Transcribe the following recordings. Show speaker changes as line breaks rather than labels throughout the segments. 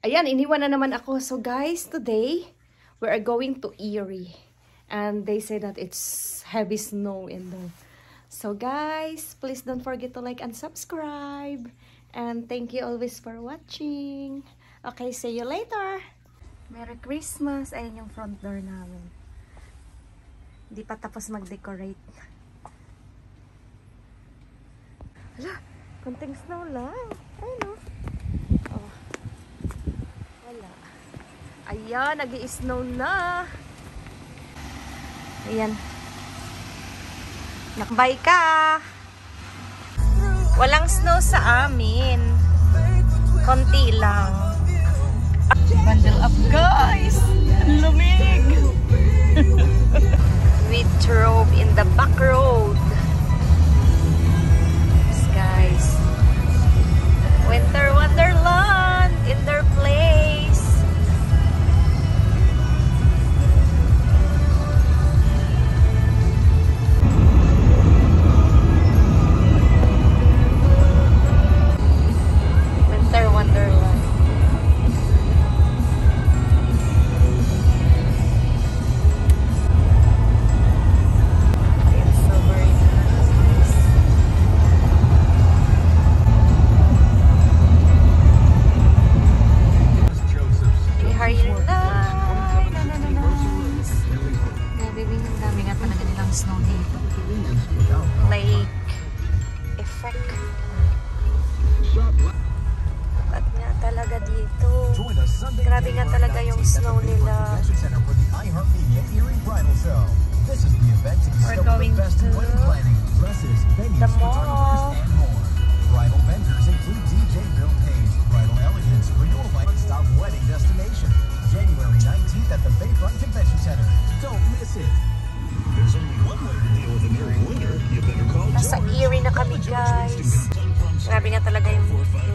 Ayan, iniwan na naman ako. So guys, today, we are going to Erie. And they say that it's heavy snow in there. So guys, please don't forget to like and subscribe. And thank you always for watching. Okay, see you later. Merry Christmas. Ayan yung front door namin. Hindi pa tapos mag-decorate. Hala, konting snow lang. Ayun o. Oh. Wala. Ayan, nag-i-snow na. Ayan. Nakbay ka. Walang snow sa amin. Konti lang. Bundle up, guys. Lumig. We drove in the back road. Yes, guys. Winter Wonderland in their place. Winter Wonderland. It's so very nice. We hurry na. Grabe, ang dami nga talaga nilang snow dito. Lake effect. Tapat nga talaga dito. Grabe nga talaga yung snow nila. We're going to the mall.
Bridal vendors include DJ Bill Page, Bridal Elegance, Renewal One-Stop Wedding Destination, January 19th at the Bayfront Convention Center. Don't miss it. There's only one way to deal with an Erie winter. You better call
Nasa Erie na kami, guys. Grabe nga talaga yung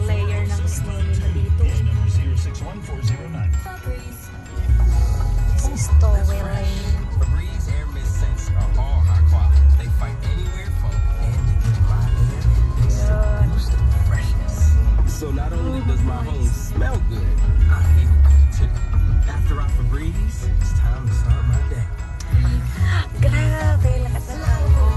layer ng snow nila dito. This is Stowaway Lane.
Febreze Air Mist scents are all high quality. They fight anywhere from and to get by air. They boost the freshness. So not only does my home smell good, I feel good too. After I Febreze, it's time to start my day.
Grabe, lakas na ako.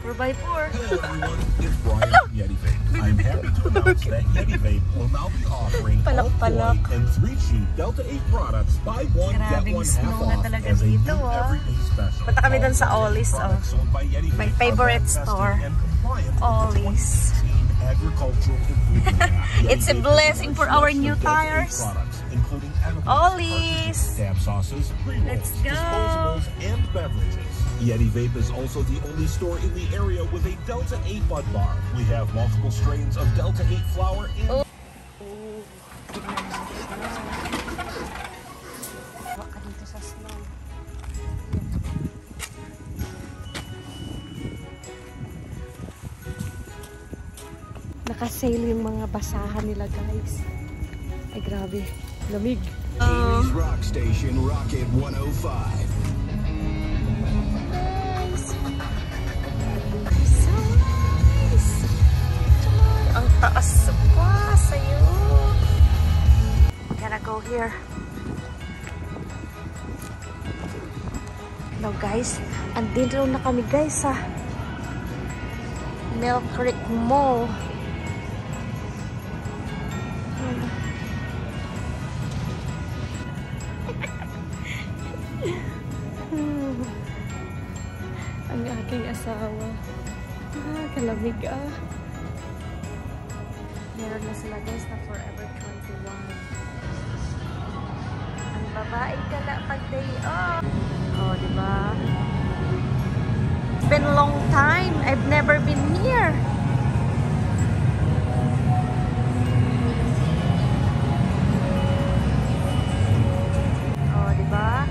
4x4.
Hello everyone, it's Brian from Yeti Vape. I'm happy to announce that Yeti Vape will now be offering all
Palak-palak.
and 3 cheap Delta 8 products. Buy one, get
Grabing
one half
snow na
off
talaga
as a
dito,
new everyday special.
Punta kami dun sa
All
Ollie's,
products sold by Yeti
My
Vape are
favorite
tested
store.
and compliant with the
Ollie's.
2018 Agricultural Improvement Act.
It's a
Yeti Vape
blessing for our
selection
new
of Delta 8
tires.
products, including edibles,
Ollie's.
cartridges, dab sauces, pre-rolls,
Let's go.
disposables, and beverages. Yeti Vape is also the only store in the area with a Delta 8 bud bar. We have multiple strains of Delta 8 flower and
Baka dito sa snow. Naka-sale yung mga basahan nila, guys. Ay, grabe. Lamig.
Erie's Rock Station Rocket 105.
So nice. Ang taas pa sa'yo. Gotta go here. Hello, guys. Andito na kami, guys, sa Mill Creek Mall. Ang aking asawa. Kalamig ah. Meron na sila, guys, na Forever 21. Ang babae ka na pag day off. Oh, diba? It's been a long time. I've never been here. Oh, diba?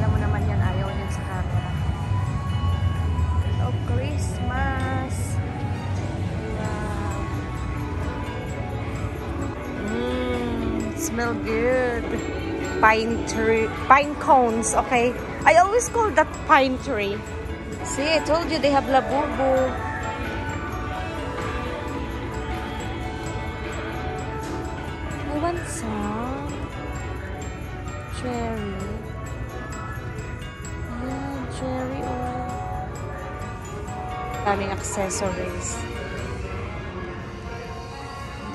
Alam mo naman yan, ayaw niyan sa camera. Oh, Christmas! Wow! Smell good. Pine cones, okay? I always call that pine tree. See, I told you they have labubu. Some cherry. Ayan, cherry oil. Daming accessories.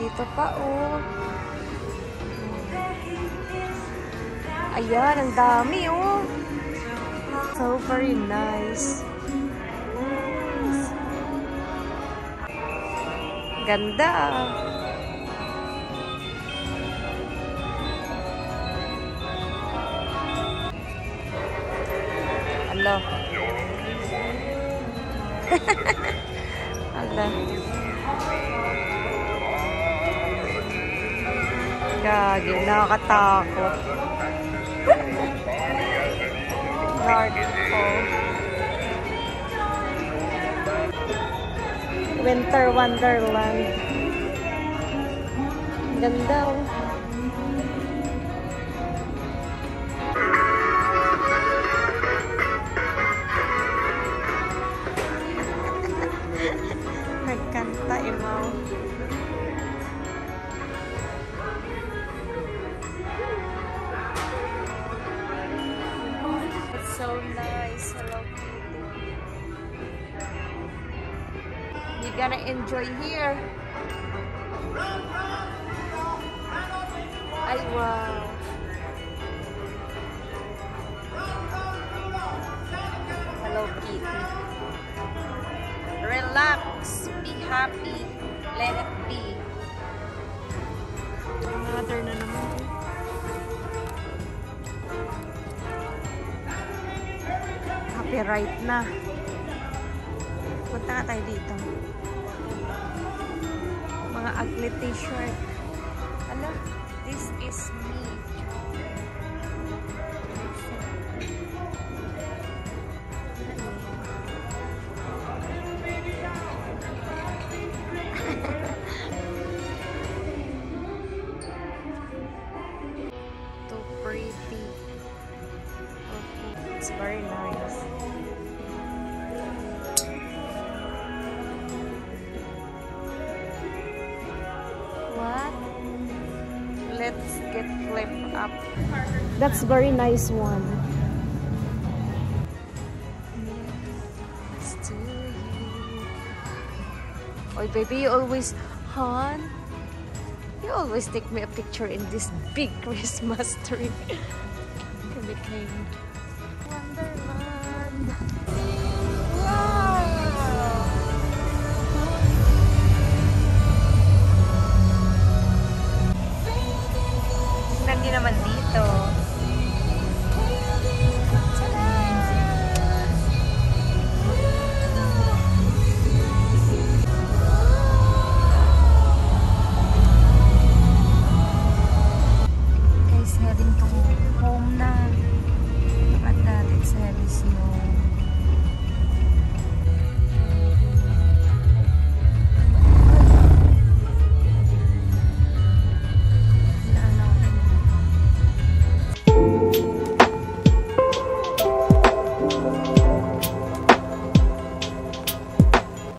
Dito pa, oh. Ayan, ang dami, oh. So very nice. Ganda. Hello. Hello. Gagi, nakakatakot. Narco. Winter Wonderland. Ganda, oh. Nagkanta, imaw. It's so nice. Hello, Kitty. You're gonna enjoy here. Ay, wow. Hello, Kitty. Relax. Be happy. Let it be. Mother na naman. Copyright na. Punta nga tayo dito. Mga ugly t-shirt. Ano? This is me. Too pretty. Okay. It's very nice. What? Let's get flip up. That's very nice one. Yes, to you. Oh, baby, you always, hon, you always take me a picture in this big Christmas tree. Can be kind.